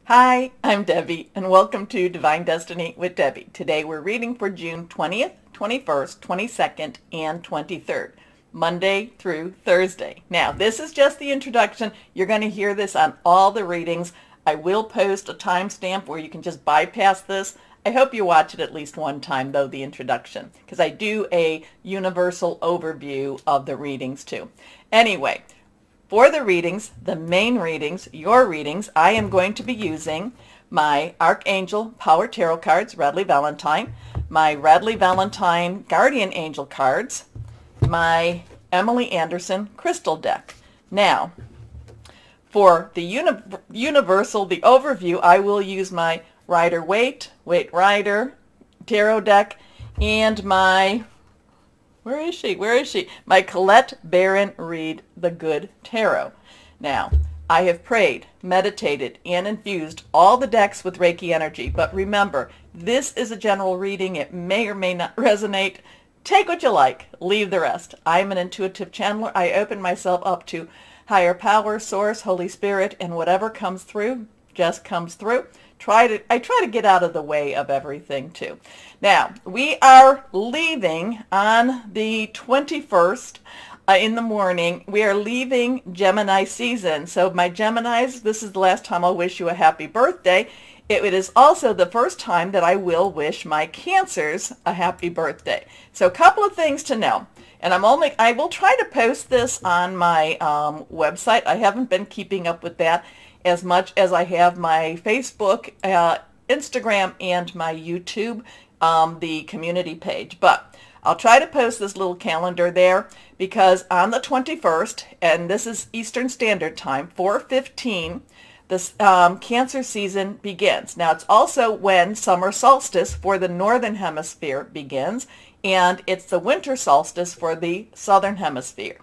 Hi, I'm Debbie, and welcome to Divine Destiny with Debbie. Today we're reading for June 20th, 21st, 22nd, and 23rd, Monday through Thursday. Now, this is just the introduction. You're going to hear this on all the readings. I will post a timestamp where you can just bypass this. I hope you watch it at least one time, though, the introduction, because I do a universal overview of the readings, too. Anyway, for the readings, the main readings, your readings, I am going to be using my Archangel Power Tarot cards, Radley Valentine, my Radley Valentine Guardian Angel cards, my Emily Anderson Crystal deck. Now, for the universal, the overview, I will use my Rider-Waite Rider Tarot deck and my... Where is she? My Colette Baron Reed the Good Tarot. Now, I have prayed, meditated, and infused all the decks with Reiki energy. But remember, this is a general reading. It may or may not resonate. Take what you like. Leave the rest. I'm an intuitive channeler. I open myself up to higher power, source, Holy Spirit, and whatever comes through just comes through. I try to get out of the way of everything too. Now, we are leaving on the 21st in the morning. We are leaving Gemini season. So my Geminis, this is the last time I'll wish you a happy birthday. It is also the first time that I will wish my Cancers a happy birthday. So a couple of things to know. And I will try to post this on my website. I haven't been keeping up with that as much as I have my Facebook, Instagram, and my YouTube, the community page. But I'll try to post this little calendar there because on the 21st, and this is Eastern Standard Time, 4:15, this Cancer season begins. Now, it's also when summer solstice for the Northern Hemisphere begins, and it's the winter solstice for the Southern Hemisphere.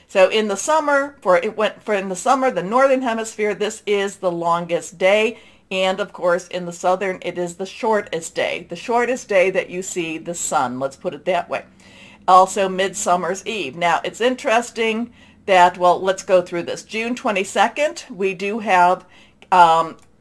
So in the summer, the Northern Hemisphere, this is the longest day. And of course, in the Southern, it is the shortest day. The shortest day that you see the sun, let's put it that way. Also, Midsummer's Eve. Now, it's interesting that, well, let's go through this. June 22nd, we do have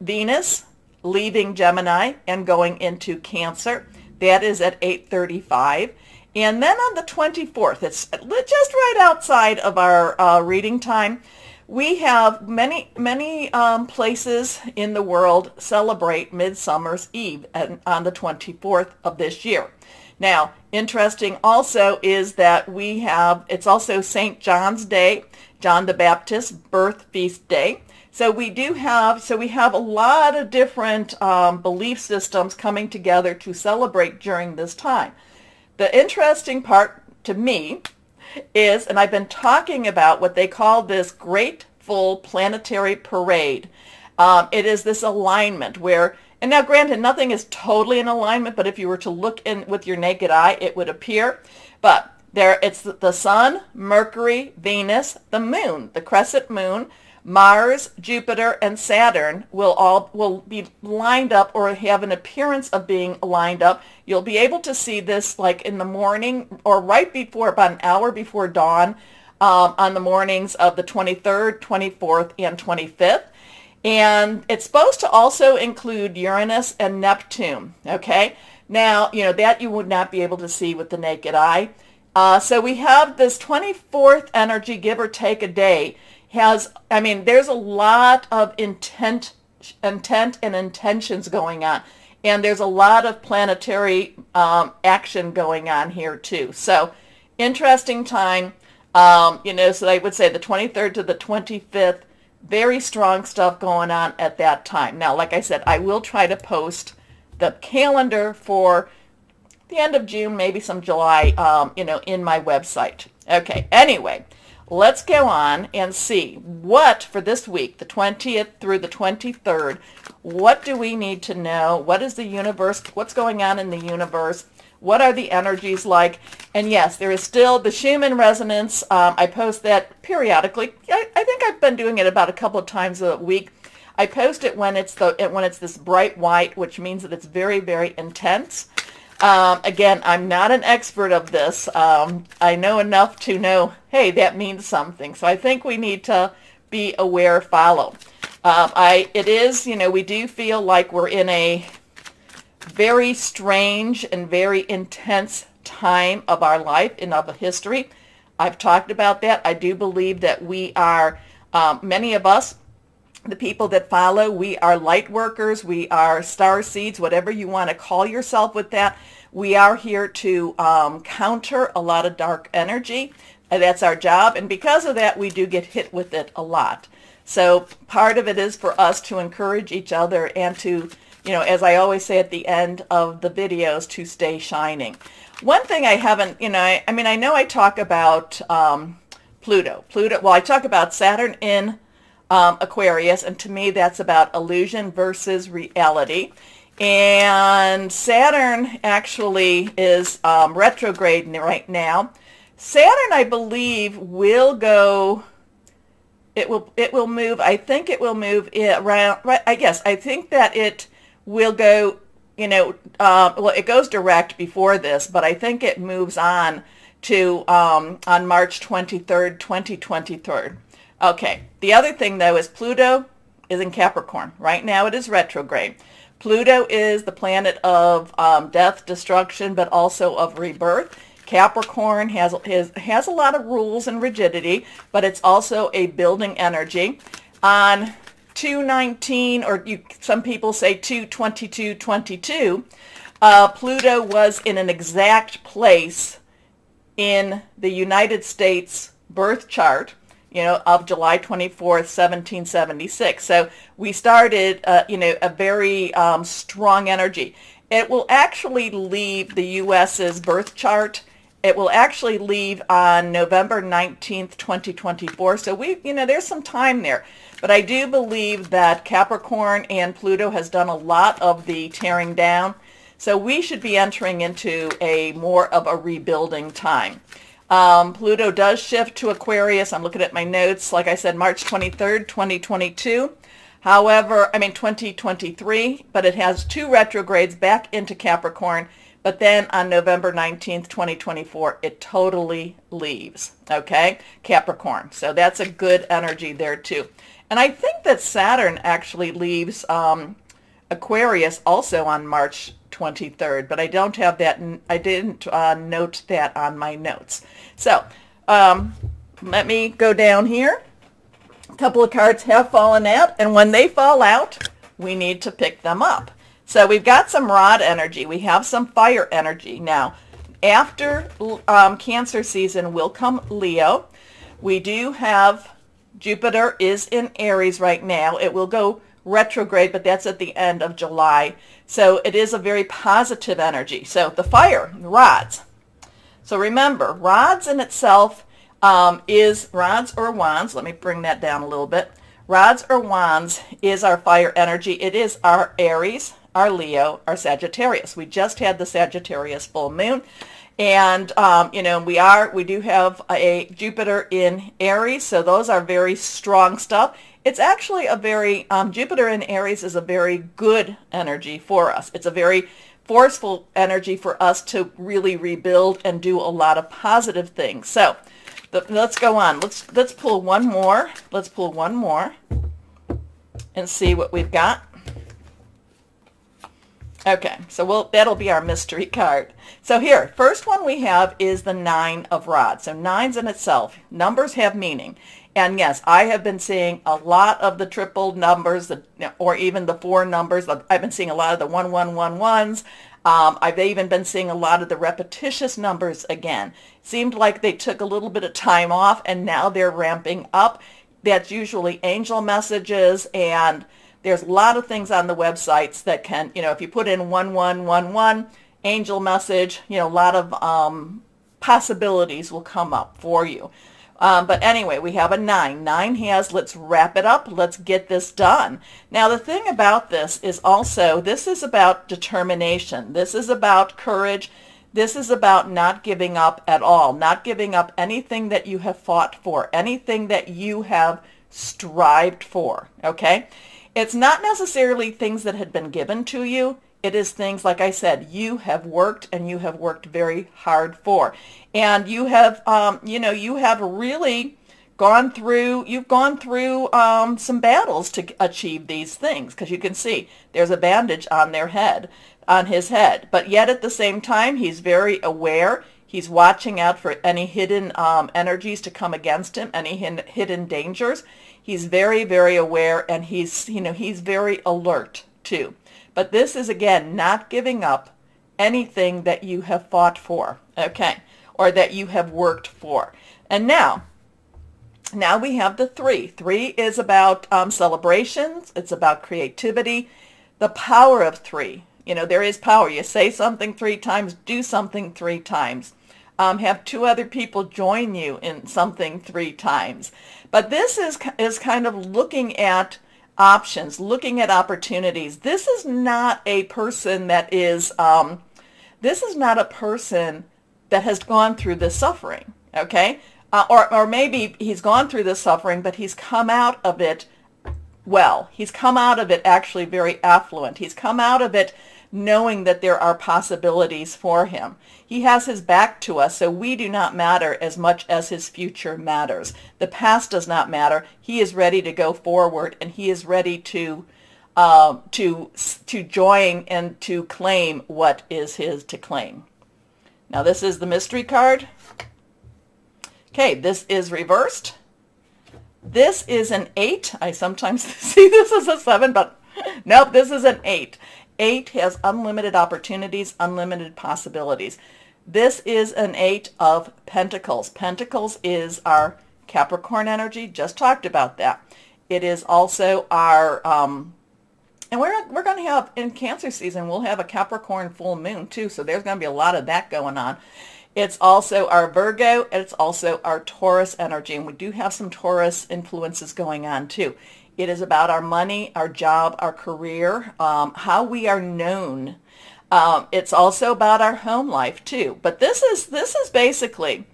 Venus leaving Gemini and going into Cancer. That is at 8:35. And then on the 24th, it's just right outside of our reading time, we have many places in the world celebrate Midsummer's Eve on the 24th of this year. Now, interesting also is that it's also St. John's Day, John the Baptist's birth feast day. So we have a lot of different belief systems coming together to celebrate during this time. The interesting part to me is, and I've been talking about what they call this grateful planetary parade. It is this alignment where, and now granted, nothing is totally in alignment, but if you were to look in with your naked eye, it would appear. But it's the Sun, Mercury, Venus, the Moon, the crescent moon, Mars, Jupiter, and Saturn will be lined up or have an appearance of being lined up. You'll be able to see this like in the morning or right before, about an hour before dawn on the mornings of the 23rd, 24th, and 25th. And it's supposed to also include Uranus and Neptune, okay? Now, that you would not be able to see with the naked eye. So we have this 24th energy, give or take a day, there's a lot of intent and intentions going on. And there's a lot of planetary action going on here too. So interesting time, so I would say the 23rd to the 25th, very strong stuff going on at that time. Now, like I said, I will try to post the calendar for the end of June, maybe some July, in my website. Okay, anyway. Let's go on and see what for this week, the 20th through the 23rd, what do we need to know? What is the universe? What's going on in the universe? What are the energies like? And yes, there is still the Schumann resonance. I post that periodically. I think I've been doing it about a couple of times a week. I post it when it's this bright white, which means that it's very, very intense. Again, I'm not an expert of this. I know enough to know, hey, that means something. So I think we need to be aware, follow. It is, we do feel like we're in a very strange and very intense time of our life and of history. I've talked about that. I do believe that we are, many of us, the people that follow, we are light workers, we are star seeds, whatever you want to call yourself with that. We are here to counter a lot of dark energy. And that's our job. And because of that, we do get hit with it a lot. So part of it is for us to encourage each other and to, as I always say at the end of the videos, to stay shining. One thing I haven't, I know I talk about Pluto. Well, I talk about Saturn in Aquarius, and to me that's about illusion versus reality. And Saturn actually is retrograde right now. Saturn, I believe, will go, it will move, I think it will move around, right, I think that it will go, well, it goes direct before this, but I think it moves on to, on March 23rd, 2023. Okay, the other thing, though, is Pluto is in Capricorn. Right now it is retrograde. Pluto is the planet of death, destruction, but also of rebirth. Capricorn has a lot of rules and rigidity, but it's also a building energy. On 2/19, or some people say 2/22/22, Pluto was in an exact place in the United States birth chart, of July 24th, 1776. So we started, a very strong energy. It will actually leave the U.S.'s birth chart. It will actually leave on November 19th, 2024. So there's some time there. But I do believe that Capricorn and Pluto has done a lot of the tearing down. So we should be entering into more of a rebuilding time. Pluto does shift to Aquarius. I'm looking at my notes. Like I said, March 23rd, 2022. However, 2023, but it has 2 retrogrades back into Capricorn. But then on November 19th, 2024, it totally leaves, okay, Capricorn. So that's a good energy there too. And I think that Saturn actually leaves Aquarius also on March 23rd, but I don't have that, I didn't note that on my notes. So let me go down here. A couple of cards have fallen out, and when they fall out, we need to pick them up. So we've got some rod energy. We have some fire energy. Now, after Cancer season will come Leo. We do have Jupiter is in Aries right now. It will go retrograde, but that's at the end of July. So it is a very positive energy. So the fire, rods. So remember, rods in itself is rods or wands. Let me bring that down a little bit. Rods or wands is our fire energy. It is our Aries, our Leo, our Sagittarius. We just had the Sagittarius full moon. And, we do have a Jupiter in Aries, so those are very strong stuff. It's actually a very, Jupiter in Aries is a very good energy for us. It's a very forceful energy for us to really rebuild and do a lot of positive things. So let's go on. Let's pull one more. Let's pull one more and see what we've got. Okay, so that'll be our mystery card. So here, first one we have is the 9 of rods. So 9s in itself, numbers have meaning. And yes, I have been seeing a lot of the triple numbers, or even the 4 numbers. I've been seeing a lot of the 1111s. I've even been seeing a lot of the repetitious numbers again. Seemed like they took a little bit of time off, and now they're ramping up. That's usually angel messages, and there's a lot of things on the websites that can, if you put in 1111, angel message, a lot of possibilities will come up for you. But anyway, we have a 9. 9 has, let's wrap it up. Let's get this done. Now, the thing about this is also, this is about determination. This is about courage. This is about not giving up at all, not giving up anything that you have fought for, anything that you have strived for, okay? It's not necessarily things that had been given to you. It is things, like I said, you have worked, and you have worked very hard for. And you have, you have really gone through some battles to achieve these things, because you can see there's a bandage on his head. But yet at the same time, he's very aware. He's watching out for any hidden energies to come against him, any hidden dangers. He's very, very aware, and he's very alert too. But this is, again, not giving up anything that you have fought for, okay, or that you have worked for. And now we have the 3. 3 is about celebrations. It's about creativity. The power of 3. There is power. You say something 3 times, do something 3 times. Have 2 other people join you in something 3 times. But this is kind of looking at options, looking at opportunities. This is not a person that is, this is not a person that has gone through this suffering, okay? Or maybe he's gone through this suffering, but he's come out of it well. He's come out of it actually very affluent. He's come out of it knowing that there are possibilities for him. He has his back to us, so we do not matter as much as his future matters. The past does not matter. He is ready to go forward, and he is ready to join and to claim what is his to claim. Now this is the mystery card. Okay, this is reversed. This is an 8. I sometimes see this as a 7, but nope, this is an 8. 8 has unlimited opportunities, unlimited possibilities. This is an 8 of Pentacles. Pentacles is our Capricorn energy. Just talked about that. It is also our, and we're going to have, in Cancer season, we'll have a Capricorn full moon too, so there's going to be a lot of that going on. It's also our Virgo, and it's also our Taurus energy, and we do have some Taurus influences going on too. It is about our money, our job, our career, how we are known. It's also about our home life too. But this is basically,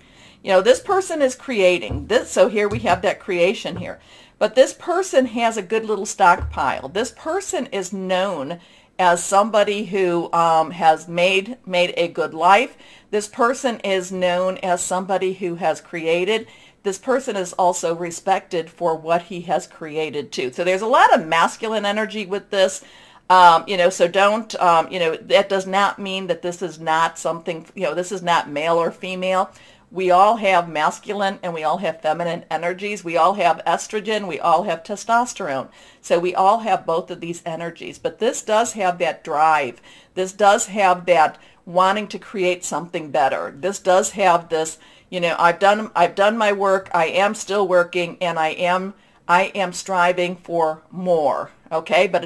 this person is creating this. So here we have that creation here. But this person has a good little stockpile. This person is known as somebody who has made a good life. This person is known as somebody who has created. This person is also respected for what he has created too. So there's a lot of masculine energy with this, so don't, that does not mean that this is not something, this is not male or female. We all have masculine and we all have feminine energies. We all have estrogen. We all have testosterone. So we all have both of these energies. But this does have that drive. This does have that wanting to create something better. This does have this, I've done my work. I am still working, and I am striving for more. Okay, but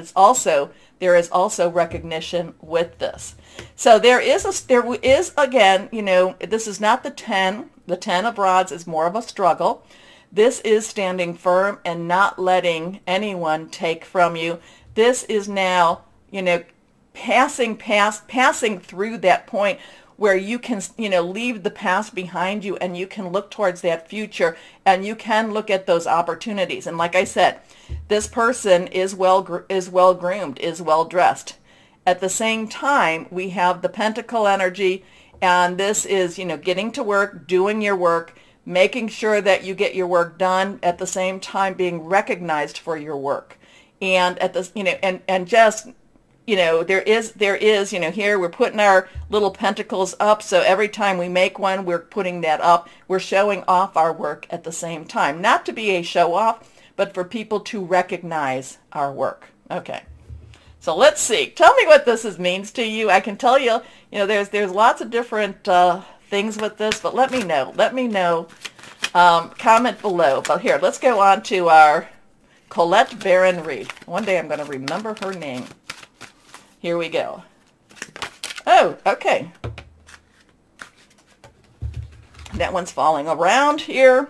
there is also recognition with this. So there is again, this is not the 10. The 10 of rods is more of a struggle. This is standing firm and not letting anyone take from you. This is now, passing through that point where you can, leave the past behind you, and you can look towards that future, and you can look at those opportunities. And like I said, this person is well groomed, is well dressed. At the same time, we have the Pentacle energy, and this is, getting to work, doing your work, making sure that you get your work done, at the same time being recognized for your work. And at the, and just, there is, here we're putting our little pentacles up. So every time we make one, we're putting that up. We're showing off our work at the same time. Not to be a show off, but for people to recognize our work. Okay. So let's see. Tell me what this means to you. I can tell you, there's lots of different things with this, but let me know. Let me know. Comment below. But here, let's go on to our Colette Baron read. One day I'm going to remember her name. Here we go. Oh, okay. That one's falling around here.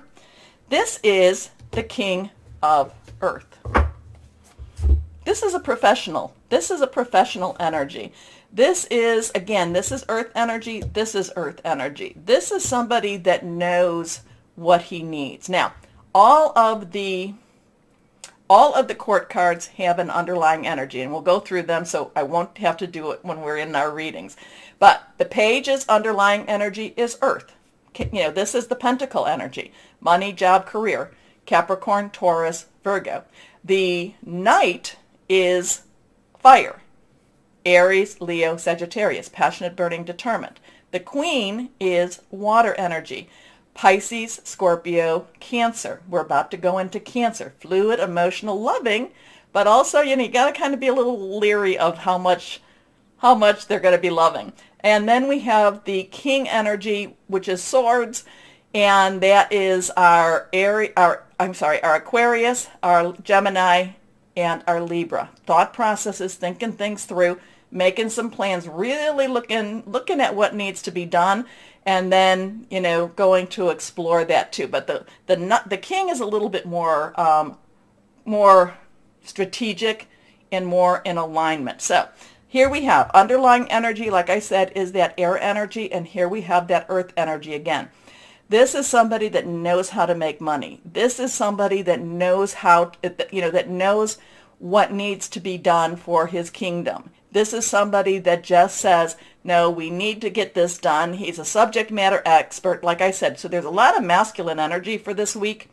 This is the King of Earth. This is a professional. This is a professional energy. This is, again, this is Earth energy. This is Earth energy. This is somebody that knows what he needs. Now, all of the court cards have an underlying energy, and we'll go through them, so I won't have to do it when we're in our readings. But the page's underlying energy is Earth. This is the Pentacle Energy, money, job, career, Capricorn, Taurus, Virgo. The Knight is fire, Aries, Leo, Sagittarius, passionate, burning, determined. The Queen is water energy, Pisces, Scorpio, Cancer. We're about to go into Cancer, fluid, emotional, loving, but also, you got to kind of be a little leery of how much they're going to be loving. And then we have the King energy, which is swords, and that is our Aquarius, our Gemini, and our Libra. Thought processes, thinking things through, making some plans, really looking at what needs to be done, and then, going to explore that too. But the King is a little bit more strategic and more in alignment. So here we have underlying energy, like I said, is that air energy, and here we have that earth energy again. This is somebody that knows how to make money. This is somebody that knows that knows what needs to be done for his kingdom. This is somebody that just says, no, we need to get this done. He's a subject matter expert, like I said. So there's a lot of masculine energy for this week.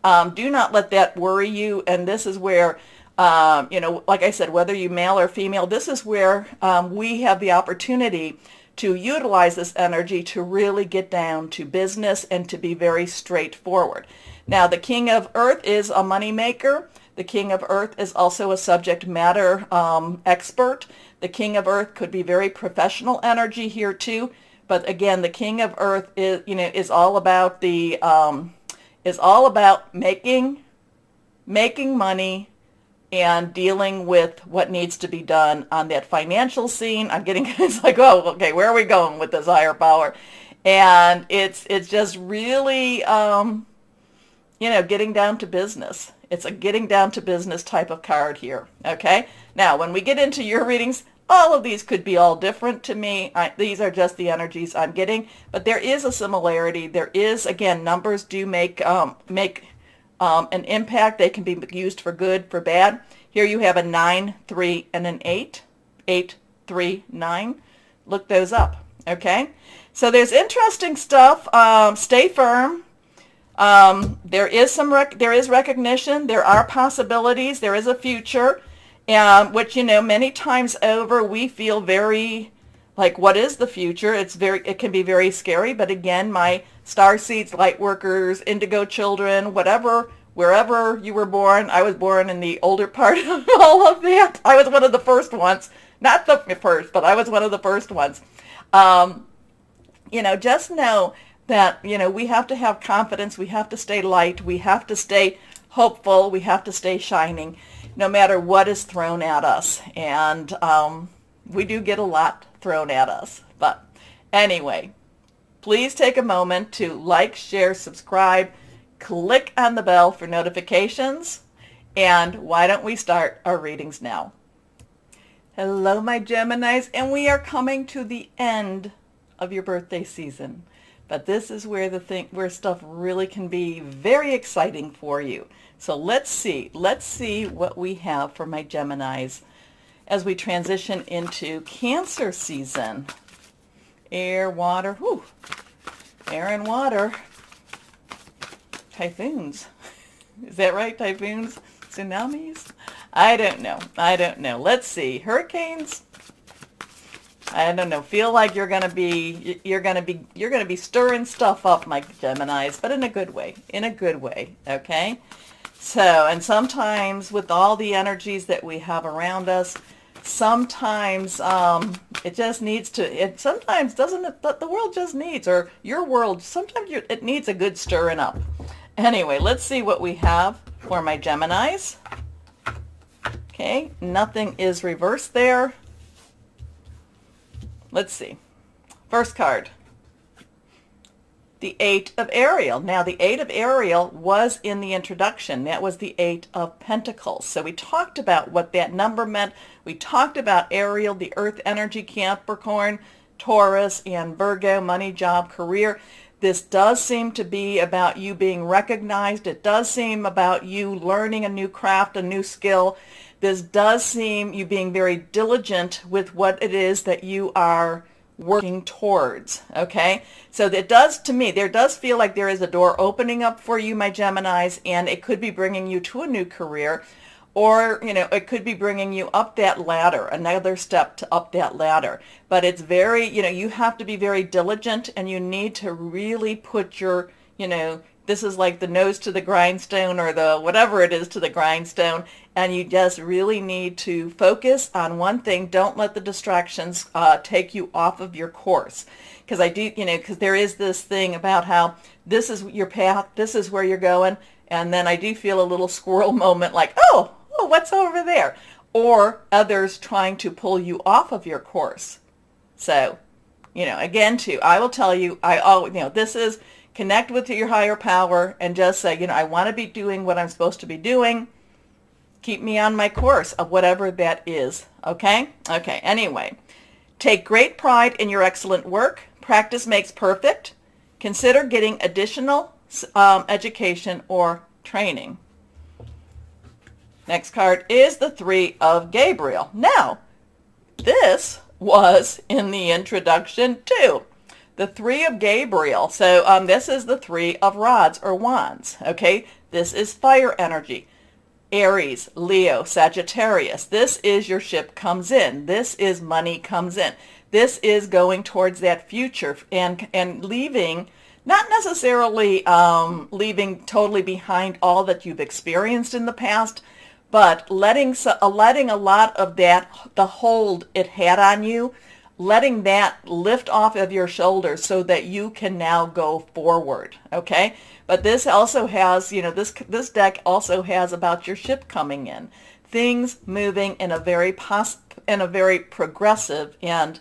Do not let that worry you. And this is where, like I said, whether you male or female, this is where we have the opportunity to utilize this energy to really get down to business and to be very straightforward. Now, the King of Earth is a money maker. The King of Earth is also a subject matter expert. The King of Earth could be very professional energy here too. But again, the King of Earth is all about making money and dealing with what needs to be done on that financial scene. It's like, oh, okay, where are we going with this higher power? And it's just really, getting down to business. It's a getting down to business type of card here, okay? Now, when we get into your readings, all of these could be all different to me. These are just the energies I'm getting, but there is a similarity. There is, again, numbers do make an impact. They can be used for good, for bad. Here you have a 9, 3, and an 8. 8, 3, 9. Look those up, okay? So there's interesting stuff. Stay firm. There is recognition. There are possibilities. There is a future, which, many times over we feel very like, what is the future? It can be very scary. But again, my star seeds, light workers, indigo children, wherever you were born, I was born in the older part of all of that. I was one of the first ones, not the first, but I was one of the first ones. Just know that, we have to have confidence. We have to stay light. We have to stay hopeful. We have to stay shining no matter what is thrown at us. And we do get a lot thrown at us. But anyway, please take a moment to like, share, subscribe, click on the bell for notifications. And why don't we start our readings now? Hello, my Geminis, and we are coming to the end of your birthday season. But this is where stuff really can be very exciting for you. So let's see what we have for my Geminis as we transition into Cancer season. Air, water, air and water. Typhoons. Is that right? Typhoons? Tsunamis? I don't know. Let's see. Hurricanes? I don't know. Feel like you're gonna be stirring stuff up, my Geminis, but in a good way. Okay? So, and sometimes with all the energies that we have around us, sometimes it just needs to. Sometimes doesn't it? The world just needs, or your world. Sometimes it needs a good stirring up. Anyway, let's see what we have for my Geminis. Okay, nothing is reversed there. Let's see. First card, the 8 of Ariel. Now, the 8 of Ariel was in the introduction. That was the 8 of Pentacles. So we talked about what that number meant. We talked about Ariel, the earth energy, Capricorn, Taurus, and Virgo, money, job, career. This does seem to be about you being recognized. It does seem about you learning a new craft, a new skill. This does seem you being very diligent with what it is that you are working towards, okay? So it does, to me, there does feel like there is a door opening up for you, my Geminis, and it could be bringing you to a new career, or, you know, it could be bringing you up that ladder, another step to up that ladder. But it's very, you know, you have to be very diligent, and you need to really put your, you know, this is like the nose to the grindstone, or the whatever it is to the grindstone, and you just really need to focus on one thing. Don't let the distractions take you off of your course. Because I do, you know, because there is this thing about how this is your path, this is where you're going, and then I do feel a little squirrel moment like, oh, what's over there? Or others trying to pull you off of your course. So, you know, again, too, I will tell you, you know, this is connect with your higher power and just say, you know, I want to be doing what I'm supposed to be doing. Keep me on my course of whatever that is. Okay? Okay, anyway. Take great pride in your excellent work. Practice makes perfect. Consider getting additional education or training. Next card is the Three of Gabriel. Now, this was in the introduction too. The Three of Gabriel. So this is the Three of Rods or Wands. Okay, this is fire energy. Aries, Leo, Sagittarius. This is your ship comes in. This is money comes in. This is going towards that future and leaving, not necessarily leaving totally behind all that you've experienced in the past, but letting a lot of that, the hold it had on you, letting that lift off of your shoulders so that you can now go forward, okay? But this also has, you know, this deck also has about your ship coming in, things moving in a very progressive and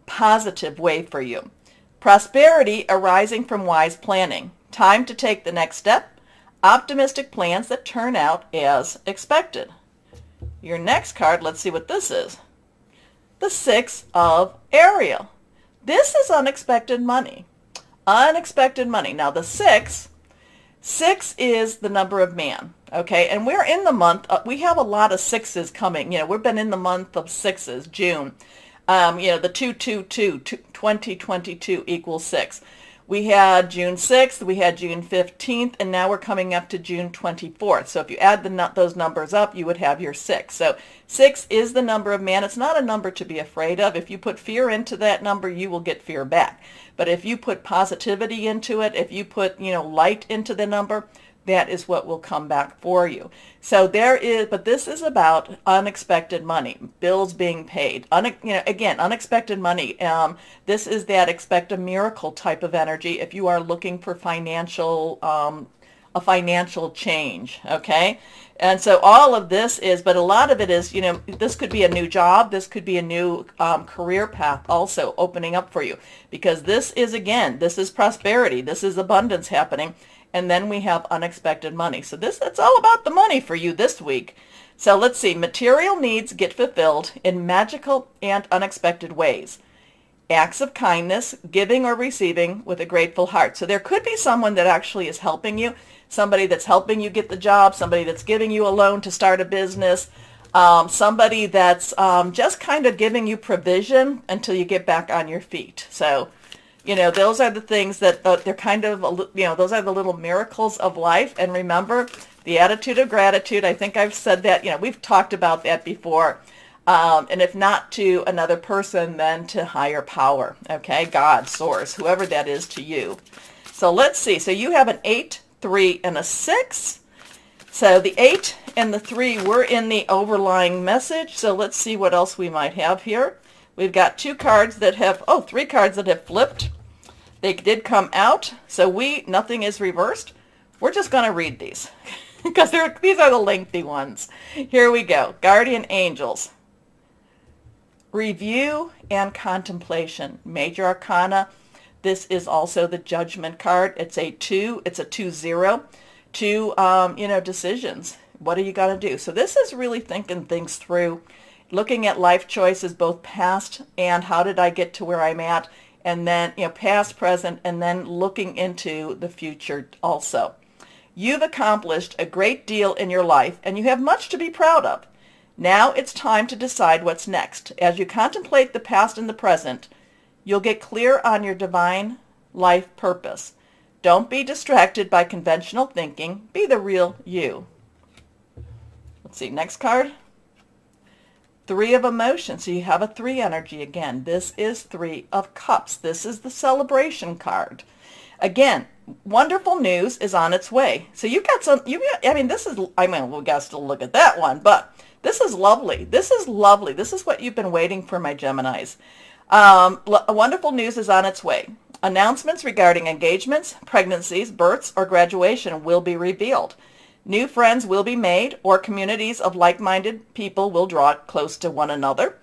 positive way for you. Prosperity arising from wise planning. Time to take the next step. Optimistic plans that turn out as expected. Your next card, let's see what this is. The Six of Ariel. This is unexpected money. Unexpected money. Now the six is the number of man, okay? And we're in the month, we have a lot of sixes coming. You know, we've been in the month of sixes, June. You know, the 2022 equals 6. We had June 6th, we had June 15th, and now we're coming up to June 24th. So if you add those numbers up, you would have your 6. So 6 is the number of man. It's not a number to be afraid of. If you put fear into that number, you will get fear back. But if you put positivity into it, if you put, you know, light into the number, that is what will come back for you. So there is, but this is about unexpected money, bills being paid. You know, again, unexpected money. This is that expect a miracle type of energy if you are looking for financial, a financial change, okay? And so all of this is, but a lot of it is, you know, this could be a new job, this could be a new career path also opening up for you. Because this is, again, this is prosperity, this is abundance happening. And then we have unexpected money. So it's all about the money for you this week. So let's see. Material needs get fulfilled in magical and unexpected ways. Acts of kindness, giving or receiving with a grateful heart. So there could be someone that actually is helping you, somebody that's helping you get the job, somebody that's giving you a loan to start a business, somebody that's just kind of giving you provision until you get back on your feet. So, you know, those are the things that they're kind of, you know, those are the little miracles of life. And remember, the attitude of gratitude. I think I've said that, you know, we've talked about that before. And if not to another person, then to higher power, okay? God, source, whoever that is to you. So let's see. So you have an 8, 3, and a 6. So the 8 and the 3 were in the overlying message. So let's see what else we might have here. We've got 2 cards that have, 3 cards that have flipped. They did come out, so nothing is reversed. We're just going to read these because these are the lengthy ones. Here we go. Guardian Angels. Review and contemplation. Major Arcana. This is also the Judgment card. It's a 2. It's a 2-0. 2, you know, decisions. What are you going to do? So this is really thinking things through. Looking at life choices, both past and how did I get to where I'm at, and then, you know, past, present, and then looking into the future also. You've accomplished a great deal in your life, and you have much to be proud of. Now it's time to decide what's next. As you contemplate the past and the present, You'll get clear on your divine life purpose. Don't be distracted by conventional thinking. Be the real you. Let's see, next card. Three of Emotions. So you have a 3 energy again. This is 3 of Cups. This is the celebration card. Again, wonderful news is on its way. So you've got some, we got to still look at that one, but this is lovely. This is lovely. This is what you've been waiting for, my Geminis. Wonderful news is on its way. Announcements regarding engagements, pregnancies, births, or graduation will be revealed. New friends will be made, or communities of like-minded people will draw close to one another.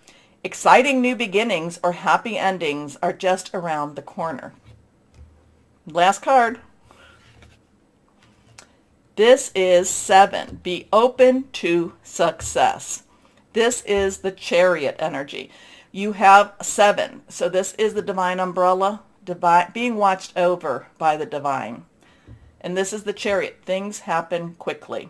Exciting new beginnings or happy endings are just around the corner. Last card. This is 7. Be open to success. This is the Chariot energy. You have 7. So this is the divine umbrella, being watched over by the divine. And this is the Chariot. Things happen quickly.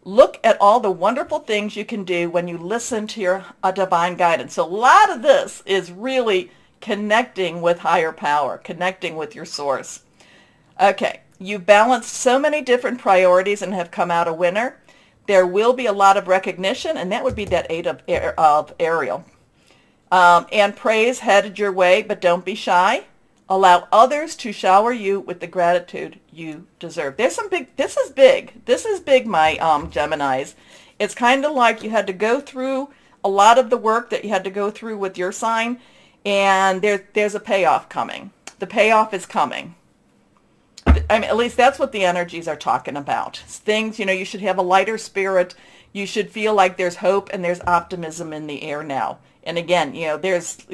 Look at all the wonderful things you can do when you listen to your divine guidance. So a lot of this is really connecting with higher power, connecting with your source. Okay, you've balanced so many different priorities and have come out a winner. There will be a lot of recognition, and that would be that 8 of Ariel. And praise headed your way, but don't be shy. Allow others to shower you with the gratitude you deserve. There's some big, this is big. This is big, my Geminis. It's kind of like you had to go through a lot of the work that you had to go through with your sign, and there's a payoff coming. The payoff is coming. I mean, at least that's what the energies are talking about. Things, you should have a lighter spirit. You should feel like there's hope and there's optimism in the air now. And again, you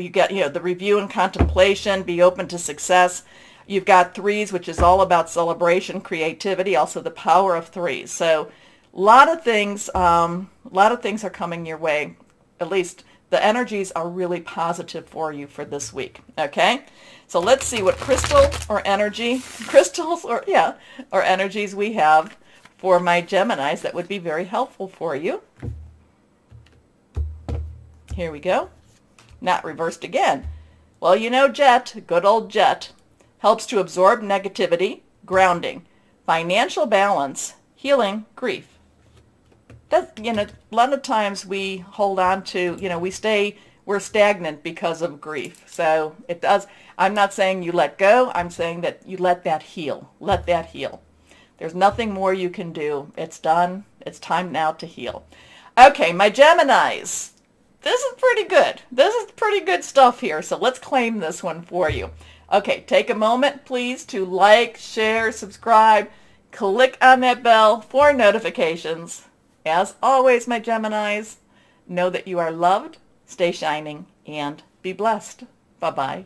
got the review and contemplation, be open to success. You've got 3s, which is all about celebration, creativity, also the power of 3s. So a lot of things are coming your way. At least the energies are really positive for you for this week. Okay? So let's see what crystals or energies we have for my Geminis that would be very helpful for you. Here we go. Not reversed again. Well, Jet, good old Jet, helps to absorb negativity, grounding, financial balance, healing, grief. That, a lot of times we hold on to, we're stagnant because of grief. So it does, I'm not saying you let go. I'm saying that you let that heal. Let that heal. There's nothing more you can do. It's done. It's time now to heal. Okay, my Geminis. This is pretty good. This is pretty good stuff here. So let's claim this one for you. Okay, take a moment, please, to like, share, subscribe, click on that bell for notifications. As always, my Geminis, know that you are loved, stay shining, and be blessed. Bye-bye.